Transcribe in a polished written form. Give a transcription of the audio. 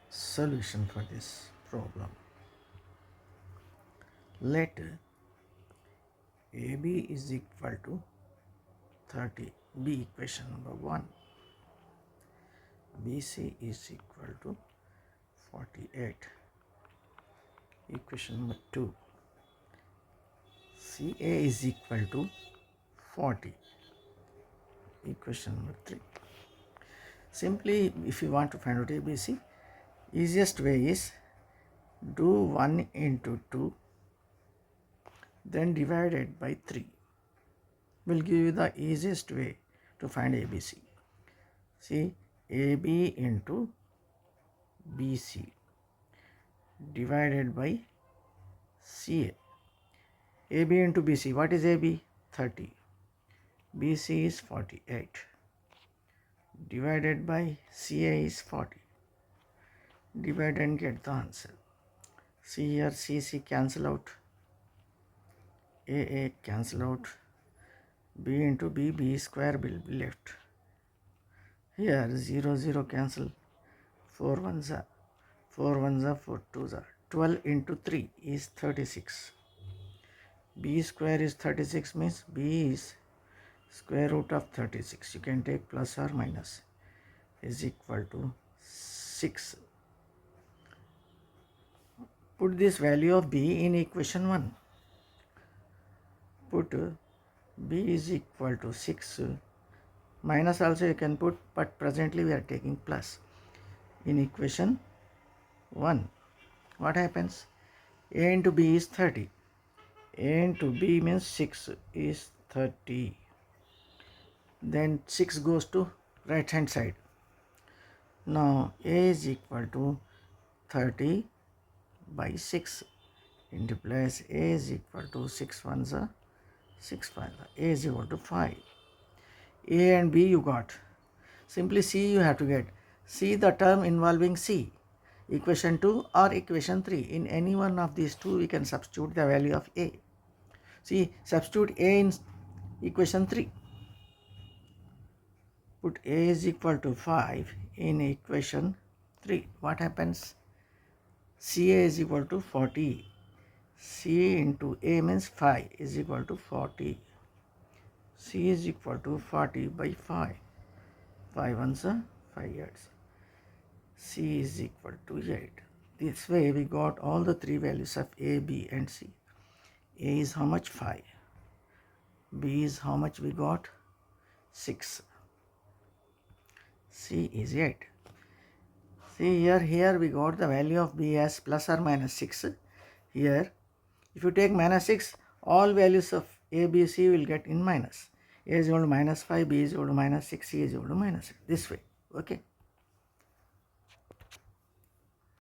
Solution for this problem. Let AB is equal to 30. B equation number 1. BC is equal to 48. Equation number 2. CA is equal to 40. Equation number 3. Simply, if you want to find out ABC, easiest way is do 1 into 2 then divided by 3 will give you the easiest way to find ABC. See, AB into BC divided by CA. AB into BC, what is AB? 30. BC is 48. Divided by CA is 40. Divide and get the answer. See here, CC cancel out. AA cancel out. B into B, B square will be left. Here 0, 0 cancel. 4 ones are 4 ones are 4 twos are. 12 into 3 is 36. B square is 36 means B is square root of 36. You can take plus or minus, is equal to 6. Put this value of B in equation 1. Put B is equal to 6. Minus also you can put, but presently we are taking plus. In equation 1, what happens? A into B is 30. A into B means 6 is 30. Then 6 goes to right hand side. Now A is equal to 30 by 6 into place. A is equal to 6 ones are 6 5. A is equal to 5. A and B you got. Simply C you have to get. See the term involving C. Equation 2 or equation 3. In any one of these two we can substitute the value of A. See, substitute A in equation 3. Put A is equal to 5 in equation 3. What happens? CA is equal to 40. C into A means 5 is equal to 40. C is equal to 40 by 5. 5 ones are 5 eights. C is equal to 8. This way we got all the three values of A, B and C. A is how much? 5. B is how much we got? 6. C is 8. See here we got the value of B as plus or minus 6. Here, if you take minus 6, all values of A, B, C will get in minus. A is equal to minus 5, B is equal to minus 6, C is equal to minus 6. This way, okay.